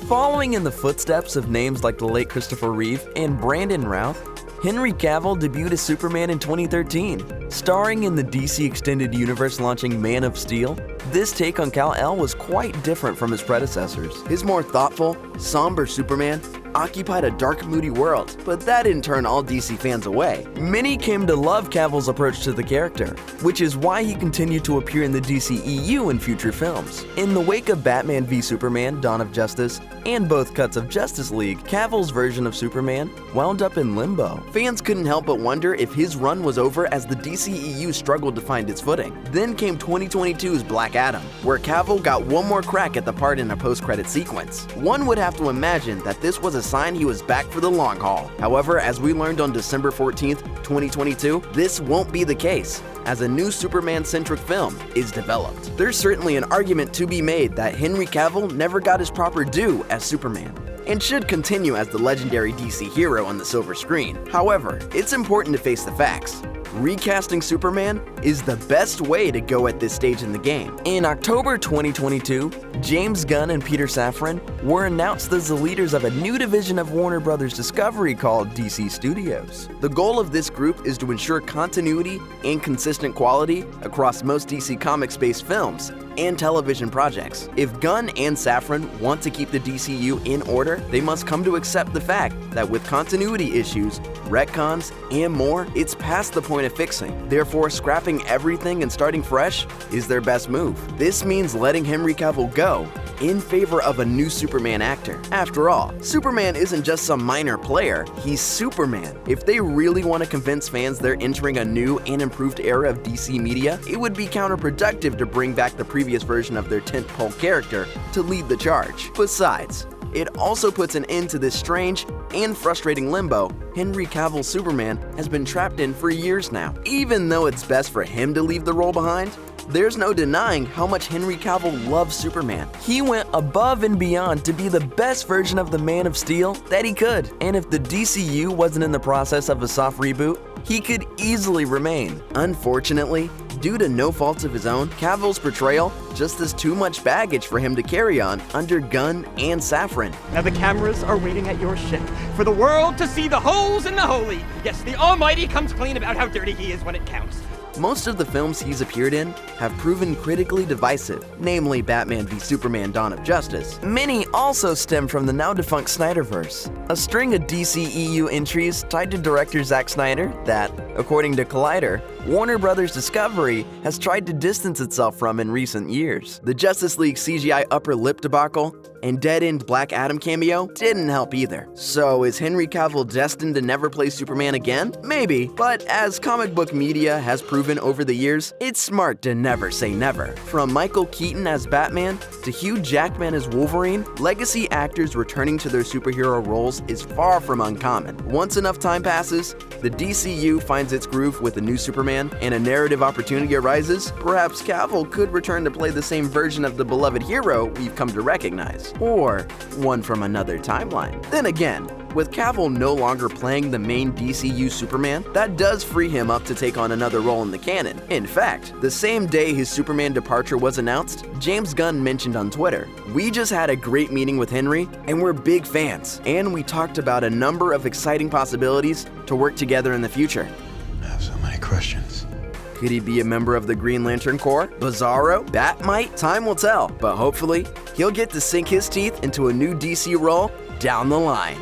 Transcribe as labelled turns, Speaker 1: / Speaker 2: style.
Speaker 1: Following in the footsteps of names like the late Christopher Reeve and Brandon Routh, Henry Cavill debuted as Superman in 2013. Starring in the DC Extended Universe launching Man of Steel, this take on Kal-El was quite different from his predecessors. His more thoughtful, somber Superman occupied a dark, moody world, but that didn't turn all DC fans away. Many came to love Cavill's approach to the character, which is why he continued to appear in the DCEU in future films. In the wake of Batman v Superman: Dawn of Justice and both cuts of Justice League, Cavill's version of Superman wound up in limbo. Fans couldn't help but wonder if his run was over as the DCEU struggled to find its footing. Then came 2022's Black Adam, where Cavill got one more crack at the part in a post-credit sequence. One would have to imagine that this was a sign he was back for the long haul. However, as we learned on December 14th, 2022, this won't be the case, as a new Superman-centric film is developed. There's certainly an argument to be made that Henry Cavill never got his proper due as Superman, and should continue as the legendary DC hero on the silver screen. However, it's important to face the facts. Recasting Superman is the best way to go at this stage in the game. In October 2022, James Gunn and Peter Safran were announced as the leaders of a new division of Warner Bros. Discovery called DC Studios. The goal of this group is to ensure continuity and consistent quality across most DC Comics-based films and television projects. If Gunn and Safran want to keep the DCU in order, they must come to accept the fact that with continuity issues, retcons, and more, it's past the point of fixing. Therefore, scrapping everything and starting fresh is their best move. This means letting Henry Cavill go in favor of a new Superman actor. After all, Superman isn't just some minor player, he's Superman. If they really want to convince fans they're entering a new and improved era of DC media, it would be counterproductive to bring back the previous version of their tentpole character to lead the charge. Besides, it also puts an end to this strange and frustrating limbo Henry Cavill's Superman has been trapped in for years now. Even though it's best for him to leave the role behind, there's no denying how much Henry Cavill loves Superman. He went above and beyond to be the best version of the Man of Steel that he could. And if the DCU wasn't in the process of a soft reboot, he could easily remain. Unfortunately, due to no faults of his own, Cavill's portrayal just is too much baggage for him to carry on under Gunn and Safran.
Speaker 2: Now the cameras are waiting at your ship for the world to see the holes in the holy. Yes, the Almighty comes clean about how dirty he is when it counts.
Speaker 1: Most of the films he's appeared in have proven critically divisive, namely Batman v Superman: Dawn of Justice. Many also stem from the now-defunct Snyderverse, a string of DCEU entries tied to director Zack Snyder that, according to Collider, Warner Bros. Discovery has tried to distance itself from in recent years. The Justice League CGI upper lip debacle and dead-end Black Adam cameo didn't help either. So is Henry Cavill destined to never play Superman again? Maybe, but as comic book media has proven over the years, it's smart to never say never. From Michael Keaton as Batman to Hugh Jackman as Wolverine, legacy actors returning to their superhero roles is far from uncommon. Once enough time passes, the DCU finds its groove with a new Superman, and a narrative opportunity arises, perhaps Cavill could return to play the same version of the beloved hero we've come to recognize. Or one from another timeline. Then again, with Cavill no longer playing the main DCU Superman, that does free him up to take on another role in the canon. In fact, the same day his Superman departure was announced, James Gunn mentioned on Twitter, "We just had a great meeting with Henry, and we're big fans, and we talked about a number of exciting possibilities to work together in the future."
Speaker 3: I have so many questions.
Speaker 1: Could he be a member of the Green Lantern Corps? Bizarro? Batmite? Time will tell, but hopefully, he'll get to sink his teeth into a new DC role down the line.